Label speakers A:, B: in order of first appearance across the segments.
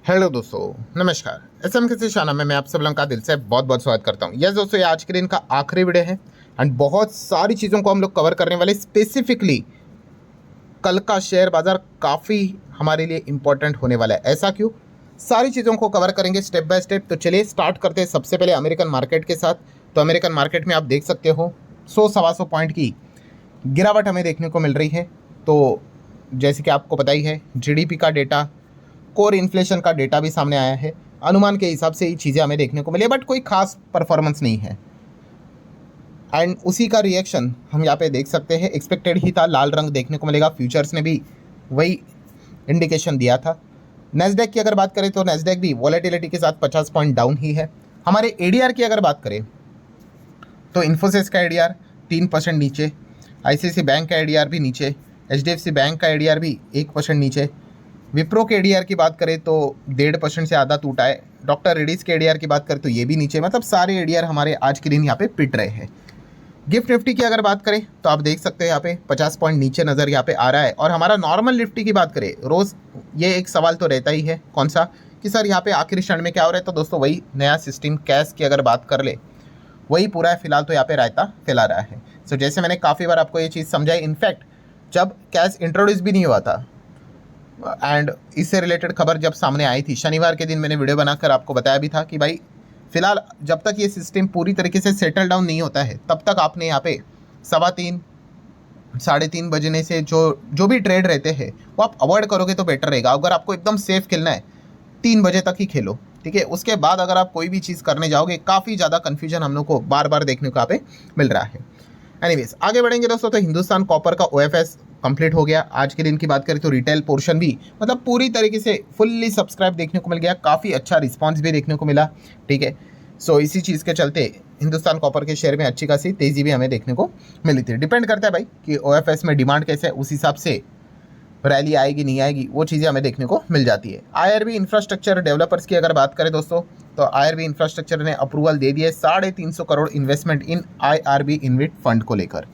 A: Hello दोस्तों, नमस्कार। SM के शाना में मैं आप सब लोगों का दिल से बहुत बहुत स्वागत करता हूँ। यस दोस्तों, ये आज के दिन का आखिरी वीडियो है एंड बहुत सारी चीज़ों को हम लोग कवर करने वाले। स्पेसिफिकली कल का शेयर बाज़ार काफ़ी हमारे लिए इम्पोर्टेंट होने वाला है। ऐसा क्यों? सारी चीज़ों को कवर करेंगे स्टेप बाय स्टेप। तो चलिए स्टार्ट करते हैं सबसे पहले अमेरिकन मार्केट के साथ। तो अमेरिकन मार्केट में आप देख सकते हो 100-125 पॉइंट की गिरावट हमें देखने को मिल रही है। तो जैसे कि आपको पता ही है, जीडीपी का डेटा, कोर इन्फ्लेशन का डेटा भी सामने आया है। अनुमान के हिसाब से ये चीज़ें हमें देखने को मिली, बट कोई खास परफॉर्मेंस नहीं है। एंड उसी का रिएक्शन हम यहाँ पे देख सकते हैं। एक्सपेक्टेड ही था, लाल रंग देखने को मिलेगा। फ्यूचर्स ने भी वही इंडिकेशन दिया था। नेस्डेक की अगर बात करें तो नेस्डेक भी वॉलेटिलिटी के साथ 50 पॉइंट डाउन ही है। हमारे एडीआर की अगर बात करें तो इन्फोसिस का एडीआर 3% नीचे, आईसीआईसी बैंक का एडीआर भी नीचे, एचडीएफसी बैंक का एडीआर भी 1% नीचे। विप्रो के एडीआर की बात करें तो 1.5% से आधा टूटा है। डॉक्टर रेड्डीज के एडीआर की बात करें तो ये भी नीचे। मतलब सारे एडीआर हमारे आज के दिन यहाँ पे पिट रहे हैं। गिफ्ट निफ्टी की अगर बात करें तो आप देख सकते हैं यहाँ पे 50 पॉइंट नीचे नज़र यहाँ पे आ रहा है। और हमारा नॉर्मल निफ्टी की बात करें, रोज़ ये एक सवाल तो रहता ही है, कौन सा, कि सर यहाँ पे आखिरी क्षण में क्या हो रहा है। तो दोस्तों वही नया सिस्टम कैश की अगर बात कर ले, वही पूरा है फिलहाल तो यहाँ पे रायता फैला रहा है। सो जैसे मैंने काफ़ी बार आपको ये चीज़ समझाई, इनफैक्ट जब कैश इंट्रोड्यूस भी नहीं हुआ था एंड इससे रिलेटेड खबर जब सामने आई थी, शनिवार के दिन मैंने वीडियो बनाकर आपको बताया भी था कि भाई फिलहाल जब तक ये सिस्टम पूरी तरीके से सेटल डाउन नहीं होता है, तब तक आपने यहाँ पे 3:15 3:30 बजने से जो भी ट्रेड रहते हैं वो आप अवॉइड करोगे तो बेटर रहेगा। अगर आपको एकदम सेफ खेलना है, 3 बजे तक ही खेलो, ठीक है। उसके बाद अगर आप कोई भी चीज़ करने जाओगे, काफ़ी ज़्यादा कन्फ्यूजन हम लोग को बार बार देखने को यहाँ पे मिल रहा है। एनीवेज आगे बढ़ेंगे दोस्तों। तो हिंदुस्तान कॉपर का ओएफएस कंप्लीट हो गया। आज के दिन की बात करें तो रिटेल पोर्शन भी मतलब पूरी तरीके से फुल्ली सब्सक्राइब देखने को मिल गया। काफ़ी अच्छा रिस्पांस भी देखने को मिला, ठीक है। सो इसी चीज़ के चलते हिंदुस्तान कॉपर के शेयर में अच्छी खासी तेज़ी भी हमें देखने को मिली थी। डिपेंड करता है भाई कि ओएफएस में डिमांड कैसे है, उस हिसाब से रैली आएगी नहीं आएगी, वो चीज़ें हमें देखने को मिल जाती है। आईआरबी इंफ्रास्ट्रक्चर डेवलपर्स की अगर बात करें दोस्तों, तो आईआरबी इंफ्रास्ट्रक्चर ने अप्रूवल दे दिया 350 करोड़ इन्वेस्टमेंट इन आईआरबी इन्विट फंड को लेकर।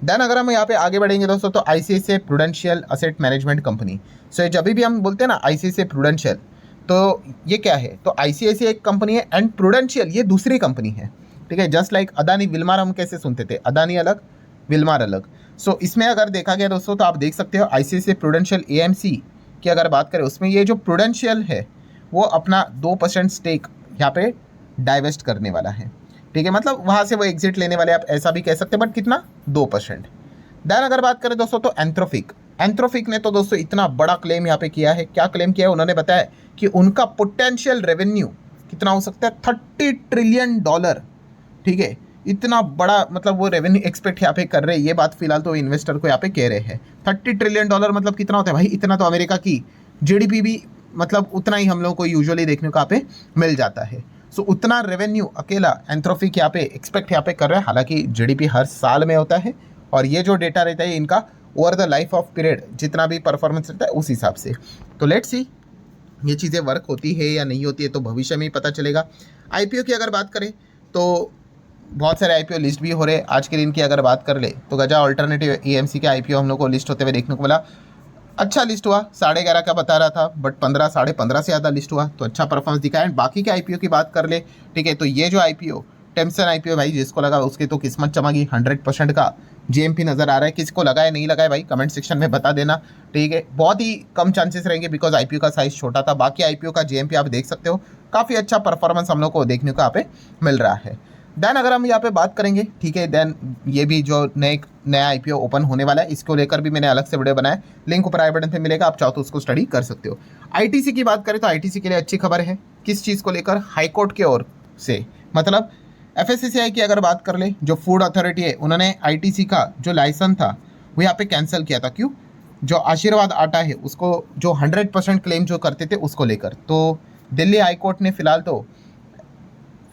A: देन अगर हम यहाँ पे आगे बढ़ेंगे दोस्तों, तो ICICI Prudential asset management company. So जब भी हम बोलते हैं ना आईसीआईसीआई प्रूडेंशियल, तो ये क्या है? तो आईसीआईसीआई एक कंपनी है एंड प्रूडेंशियल ये दूसरी कंपनी है, ठीक है। जस्ट लाइक अदानी विल्मार हम कैसे सुनते थे, अदानी अलग विल्मार अलग। सो इसमें अगर देखा गया दोस्तों, तो आप देख सकते हो आईसीआईसीआई प्रूडेंशियल एएमसी की अगर बात करें, उसमें ये जो प्रूडेंशियल है वो अपना 2% स्टेक यहाँ पे डाइवेस्ट करने वाला है, ठीक है। मतलब वहाँ से वो एग्जिट लेने वाले, आप ऐसा भी कह सकते हैं, बट कितना, 2%। देन अगर बात करें दोस्तों, तो एंथ्रोपिक ने तो दोस्तों इतना बड़ा क्लेम यहाँ पे किया है। क्या क्लेम किया है? उन्होंने बताया कि उनका पोटेंशियल रेवेन्यू कितना हो सकता है, $30 ट्रिलियन, ठीक है। इतना बड़ा मतलब वो रेवेन्यू एक्सपेक्ट यहाँ पे कर रहे हैं। ये बात फिलहाल तो इन्वेस्टर को यहाँ पे कह रहे हैं। $30 ट्रिलियन मतलब कितना होता है भाई? इतना तो अमेरिका की जीडीपी भी, मतलब उतना ही हम लोग को यूजुअली देखने को यहाँ पे मिल जाता है। सो उतना रेवेन्यू अकेला एंथ्रोपिक यहाँ पे एक्सपेक्ट यहाँ पे कर रहा है। हालांकि जीडीपी हर साल में होता है और ये जो डेटा रहता है इनका over the life of period जितना भी परफॉर्मेंस रहता है उस हिसाब से। तो लेट्स सी ये चीज़ें वर्क होती है या नहीं होती है, तो भविष्य में ही पता चलेगा। आईपीओ की अगर बात करें तो बहुत सारे आईपीओ लिस्ट भी हो रहे हैं। आज के दिन की अगर बात कर ले तो गजा अल्टरनेटिव एएमसी के आईपीओ हम लोग को लिस्ट होते हुए देखने को मिला। अच्छा लिस्ट हुआ, 11.5 का बता रहा था, बट 15, 15.5 से ज़्यादा लिस्ट हुआ, तो अच्छा परफॉर्मेंस दिखा है। बाकी के आईपीओ की बात कर ले, ठीक है, तो ये जो आईपीओ टेम्सन आईपीओ भाई, जिसको लगा उसकी तो किस्मत चमकी। 100% का जीएमपी नज़र आ रहा है। किसको लगा है नहीं लगा है भाई, कमेंट सेक्शन में बता देना, ठीक है। बहुत ही कम चांसेस रहेंगे बिकॉज आईपीओ का साइज छोटा था। बाकी आईपीओ का जीएमपी आप देख सकते हो, काफ़ी अच्छा परफॉर्मेंस हम लोग को देखने को यहाँ पे मिल रहा है। देन अगर हम यहाँ पे बात करेंगे, ठीक है, देन ये भी जो नया आईपीओ ओपन होने वाला है, इसको लेकर भी मैंने अलग से वीडियो बनाया, लिंक ऊपर आई बटन पे मिलेगा, आप चाहो तो उसको स्टडी कर सकते हो। आईटीसी की बात करें तो आईटीसी के लिए अच्छी खबर है। किस चीज़ को लेकर? हाईकोर्ट की ओर से, मतलब एफएससीआई की अगर बात कर ले, जो फूड अथॉरिटी है, उन्होंने आईटीसी का जो लाइसेंस था वो यहाँ पे कैंसिल किया था। क्यों? जो आशीर्वाद आटा है उसको, जो 100% क्लेम जो करते थे उसको लेकर। तो दिल्ली हाईकोर्ट ने फिलहाल तो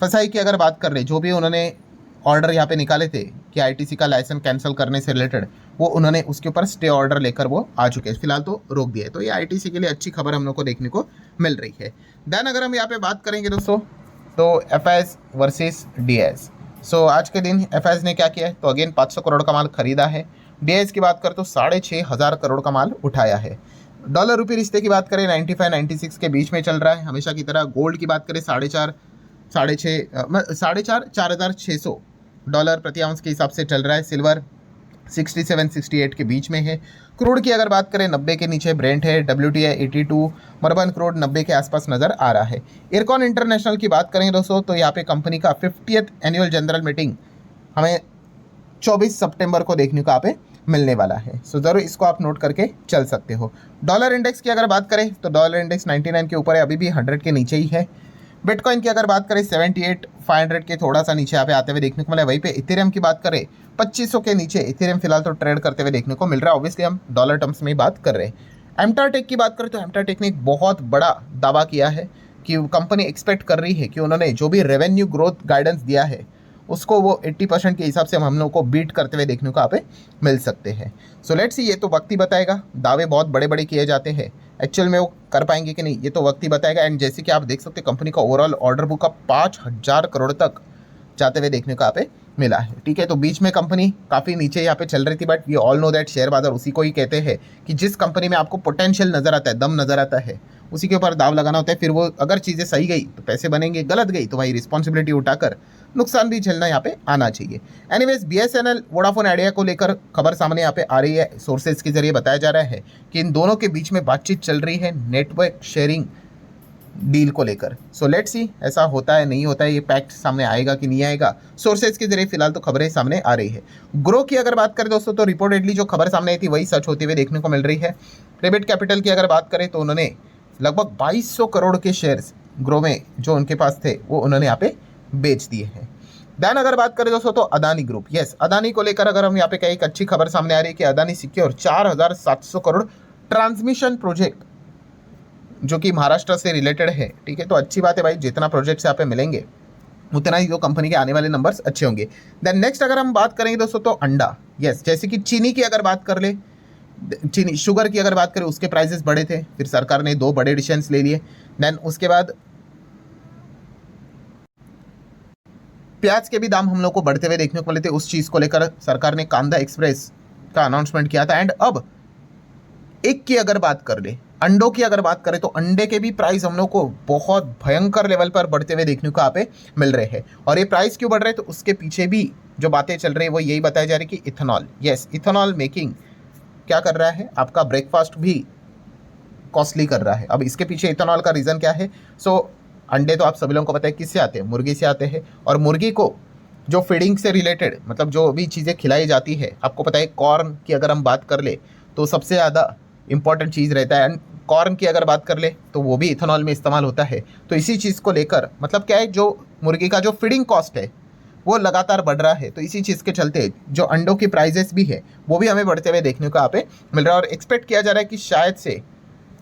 A: फसाई की अगर बात कर रहे, जो भी उन्होंने ऑर्डर यहाँ पे निकाले थे कि आईटीसी का लाइसेंस कैंसिल करने से रिलेटेड, वो उन्होंने उसके ऊपर स्टे ऑर्डर लेकर वो आ चुके हैं, फिलहाल तो रोक दिया है। तो ये आईटीसी के लिए अच्छी खबर हम लोग को देखने को मिल रही है। देन अगर हम यहाँ पे बात करेंगे दोस्तों, तो एफआईएस वर्सेस डीआईएस। सो आज के दिन एफआईएस ने क्या किया है? तो अगेन 500 करोड़ का माल खरीदा है। डीआईएस की बात करें तो 6,500 करोड़ का माल उठाया है। डॉलर रुपये रिश्ते की बात करें 95 96 के बीच में चल रहा है हमेशा की तरह। गोल्ड की बात करें 4.5 $4,600 प्रति आउंस के हिसाब से चल रहा है। सिल्वर 67 68 के बीच में है। क्रूड की अगर बात करें 90 के नीचे ब्रेंट है। WTI 82, मर्बन क्रूड 90 के आसपास नजर आ रहा है। इरकॉन इंटरनेशनल की बात करें दोस्तों तो यहाँ पे कंपनी का 50th एनुअल जनरल मीटिंग हमें 24 सितंबर को देखने को यहाँ पे मिलने वाला है। सो जरूर इसको आप नोट करके चल सकते हो। डॉलर इंडेक्स की अगर बात करें तो डॉलर इंडेक्स 99 के ऊपर है, अभी भी 100 के नीचे ही है। बिटकॉइन की अगर बात करें 78,500 के थोड़ा सा नीचे यहाँ पे आते हुए देखने को मिला है। वहीं पे इथेरियम की बात करें 2500 के नीचे इथेरियम फिलहाल तो ट्रेड करते हुए देखने को मिल रहा है। ऑब्वियसली हम डॉलर टर्म्स में ही बात कर रहे हैं। एम्टाटेक की बात करें तो एम्टाटेक ने एक बहुत बड़ा दावा किया है कि कंपनी एक्सपेक्ट कर रही है कि उन्होंने जो भी रेवेन्यू ग्रोथ गाइडेंस दिया है उसको वो 80% के हिसाब से हम लोग को बीट करते हुए देखने को यहाँ पे मिल सकते हैं। सो लेट्स सी, ये तो वक्त ही बताएगा। दावे बहुत बड़े बड़े किए जाते हैं, एक्चुअल में वो कर पाएंगे कि नहीं ये तो वक्त ही बताएगा। एंड जैसे कि आप देख सकते हैं कंपनी का ओवरऑल ऑर्डर बुक का 5,000 करोड़ तक जाते हुए देखने को यहाँ पे मिला है। ठीक है, तो बीच में कंपनी काफ़ी नीचे यहाँ पे चल रही थी, but we all know that share बाजार उसी को ही कहते हैं कि जिस कंपनी में आपको पोटेंशियल नजर आता है, दम नजर आता है, उसी के ऊपर दाव लगाना होता है। फिर वो अगर चीज़ें सही गई तो पैसे बनेंगे, गलत गई तो भाई रिस्पॉन्सिबिलिटी उठाकर नुकसान भी झेलना यहाँ पे आना चाहिए। एनीवेज BSNL वोडाफोन आइडिया को लेकर खबर सामने यहाँ पे आ रही है। सोर्सेज के जरिए बताया जा रहा है कि इन दोनों के बीच में बातचीत चल रही है नेटवर्क शेयरिंग डील को लेकर। सो लेट्स सी ऐसा होता है नहीं होता है, ये पैक्ट सामने आएगा कि नहीं आएगा। सोर्सेज के जरिए फिलहाल तो खबरें सामने आ रही है। ग्रो की अगर बात करें दोस्तों तो रिपोर्टेडली जो खबर सामने आई थी वही सच होते हुए देखने को मिल रही है। रेबिट कैपिटल की अगर बात करें तो उन्होंने लगभग 2200 करोड़ के शेयर्स ग्रो में जो उनके पास थे वो उन्होंने यहाँ पे बेच दिए हैं। देन अगर बात करें दोस्तों तो अदानी ग्रुप, यस अदानी को लेकर अगर हम यहाँ पे कहीं एक अच्छी खबर सामने आ रही है कि Adani secure 4700 crore transmission project जो कि महाराष्ट्र से रिलेटेड है। ठीक है, तो अच्छी बात है भाई, जितना प्रोजेक्ट्स यहाँ पे मिलेंगे उतना ही जो कंपनी के आने वाले नंबर्स अच्छे होंगे। देन नेक्स्ट अगर हम बात करेंगे दोस्तों तो अंडा, यस जैसे कि चीनी की अगर बात कर ले, चीनी शुगर की अगर बात करें उसके प्राइसेस बढ़े थे, फिर सरकार ने 2 बड़े डिसीजंस ले लिए। देन उसके बाद प्याज के भी दाम हम लोग को बढ़ते हुए देखने को मिले थे, उस चीज़ को लेकर सरकार ने कांदा एक्सप्रेस का अनाउंसमेंट किया था। एंड अब एक की अगर बात कर ले, अंडों की अगर बात करें तो अंडे के भी प्राइस हम लोग को बहुत भयंकर लेवल पर बढ़ते हुए देखने को यहाँ पे मिल रहे हैं। और ये प्राइस क्यों बढ़ रहे हैं तो उसके पीछे भी जो बातें चल रही है वो यही बताई जा रही है कि इथेनॉल, यस इथेनॉल मेकिंग क्या कर रहा है, आपका ब्रेकफास्ट भी कॉस्टली कर रहा है। अब इसके पीछे इथेनॉल का रीज़न क्या है? सो अंडे तो आप सभी लोगों को पता है किससे आते हैं, मुर्गी से आते हैं। और मुर्गी को जो फीडिंग से रिलेटेड मतलब जो भी चीज़ें खिलाई जाती है, आपको पता है कॉर्न की अगर हम बात कर ले तो सबसे ज़्यादा इंपॉर्टेंट चीज़ रहता है। एंड कॉर्न की अगर बात कर ले तो वो भी इथेनॉल में इस्तेमाल होता है। तो इसी चीज़ को लेकर मतलब क्या है, जो मुर्गी का जो फीडिंग कॉस्ट है वो लगातार बढ़ रहा है। तो इसी चीज़ के चलते जो अंडों की प्राइजेस भी है वो भी हमें बढ़ते हुए देखने को यहाँ पे मिल रहा है। और एक्सपेक्ट किया जा रहा है कि शायद से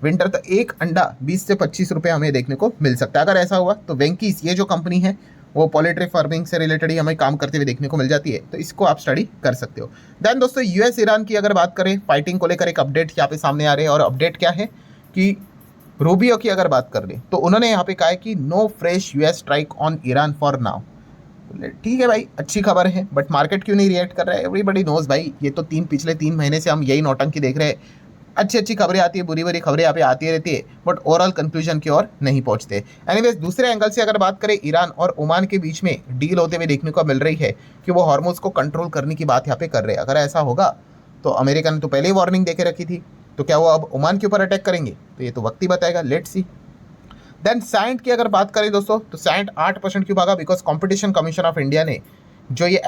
A: विंटर तक एक अंडा 20 से 25 रुपये हमें देखने को मिल सकता है। अगर ऐसा हुआ तो वेंकीस ये जो कंपनी है वो पोल्ट्री फार्मिंग से रिलेटेड ही हमें काम करते हुए देखने को मिल जाती है, तो इसको आप स्टडी कर सकते हो। देन दोस्तों US ईरान की अगर बात करें, फाइटिंग को लेकर एक अपडेट यहाँ पे सामने आ रहे हैं। और अपडेट क्या है कि रूबियो की अगर बात कर लें तो उन्होंने यहाँ पे कहा है कि no fresh US strike on Iran for now. ठीक है भाई, अच्छी खबर है, बट मार्केट क्यों नहीं रिएक्ट कर रहा है? एवरीबडी नोज भाई, ये तो पिछले 3 महीने से हम यही नौटंकी देख रहे हैं। अच्छी अच्छी खबरें आती है, बुरी बुरी खबरें यहाँ पे आती रहती है, बट ओवरऑल कंक्लूजन की ओर नहीं पहुंचते। एनीवेज दूसरे एंगल से अगर बात करें, ईरान और ओमान के बीच में डील होते हुए देखने को मिल रही है कि वो हॉर्मोज को कंट्रोल करने की बात यहाँ पे कर रहे हैं। अगर ऐसा होगा तो अमेरिका ने तो पहले ही वार्निंग देके रखी थी, तो क्या वो अब ओमान के ऊपर अटैक करेंगे? तो ये तो वक्त ही बताएगा, लेट्स सी। देन सैंड की अगर बात करें दोस्तों तो सैंड 8% क्यों भागा? Because competition commission of India ने जो ये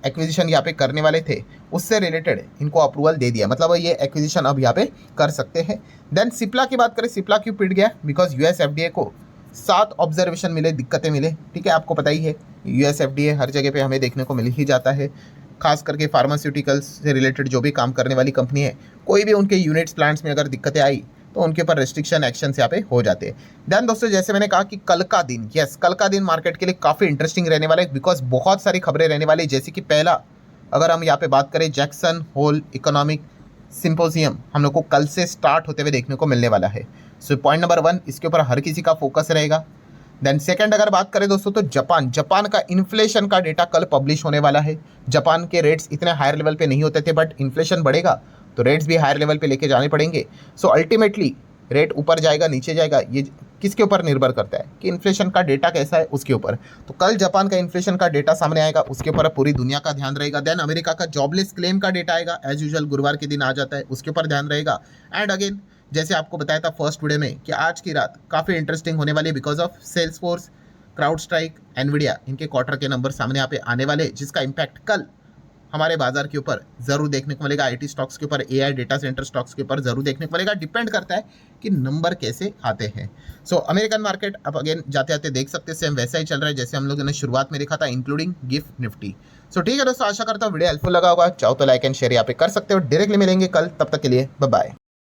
A: एक्विजिशन यहाँ पे करने वाले थे उससे रिलेटेड इनको अप्रूवल दे दिया, मतलब ये एक्विजिशन अब यहाँ पे कर सकते हैं। देन सिप्ला की बात करें, सिप्ला क्यों पिट गया? बिकॉज US FDA को 7 ऑब्जर्वेशन मिले, दिक्कतें मिले। ठीक है, आपको पता ही है US FDA हर जगह पे हमें देखने को मिल ही जाता है, खास करके फार्मास्यूटिकल्स से रिलेटेड जो भी काम करने वाली कंपनी है, कोई भी उनके यूनिट्स प्लांट्स में अगर दिक्कतें आई तो उनके ऊपर रेस्ट्रिक्शन एक्शंस यहाँ पे हो जाते हैं। देन दोस्तों जैसे मैंने कहा कि कल का दिन, यस कल का दिन मार्केट के लिए काफ़ी इंटरेस्टिंग रहने वाला है, बिकॉज बहुत सारी खबरें रहने वाली है। जैसे कि पहला अगर हम यहाँ पे बात करें, जैक्सन होल इकोनॉमिक सिंपोजियम हम लोग को कल से स्टार्ट होते हुए देखने को मिलने वाला है। सो पॉइंट नंबर 1, इसके ऊपर हर किसी का फोकस रहेगा। देन सेकंड अगर बात करें दोस्तों तो जापान का इन्फ्लेशन का डेटा कल पब्लिश होने वाला है। जापान के रेट्स इतने हायर लेवल पे नहीं होते थे, बट इन्फ्लेशन बढ़ेगा तो रेट्स भी हायर लेवल पे लेके जाने पड़ेंगे। सो अल्टीमेटली रेट ऊपर जाएगा नीचे जाएगा, ये किसके ऊपर निर्भर करता है कि इन्फ्लेशन का डेटा कैसा है उसके ऊपर। तो कल जापान का इन्फ्लेशन का डेटा सामने आएगा, उसके ऊपर पूरी दुनिया का ध्यान रहेगा। देन अमेरिका का जॉबलेस क्लेम का डेटा आएगा, एज यूजुअल गुरुवार के दिन आ जाता है, उसके ऊपर ध्यान रहेगा। एंड अगेन जैसे आपको बताया था फर्स्ट वीडियो में कि आज की रात काफ़ी इंटरेस्टिंग होने वाली है because of Salesforce, crowd strike, Nvidia, इनके क्वार्टर के नंबर सामने यहाँ पे आने वाले, जिसका इम्पैक्ट कल हमारे बाजार के ऊपर जरूर देखने को मिलेगा। आईटी स्टॉक्स के ऊपर, एआई डेटा सेंटर स्टॉक्स के ऊपर जरूर देखने को मिलेगा। डिपेंड करता है कि नंबर कैसे आते हैं। सो अमेरिकन मार्केट अब अगेन जाते आते देख सकते हैं सेम वैसा ही चल रहा है जैसे हम लोगों ने शुरुआत में देखा था, इंक्लूडिंग गिफ्ट निफ्टी। सो ठीक है दोस्तों, आशा करता हूँ वीडियो हेल्पफुल लगा होगा। चाहो तो लाइक एंड शेयर यहाँ पे कर सकते हो। डायरेक्टली मिलेंगे कल, तब तक के लिए बाय बाय।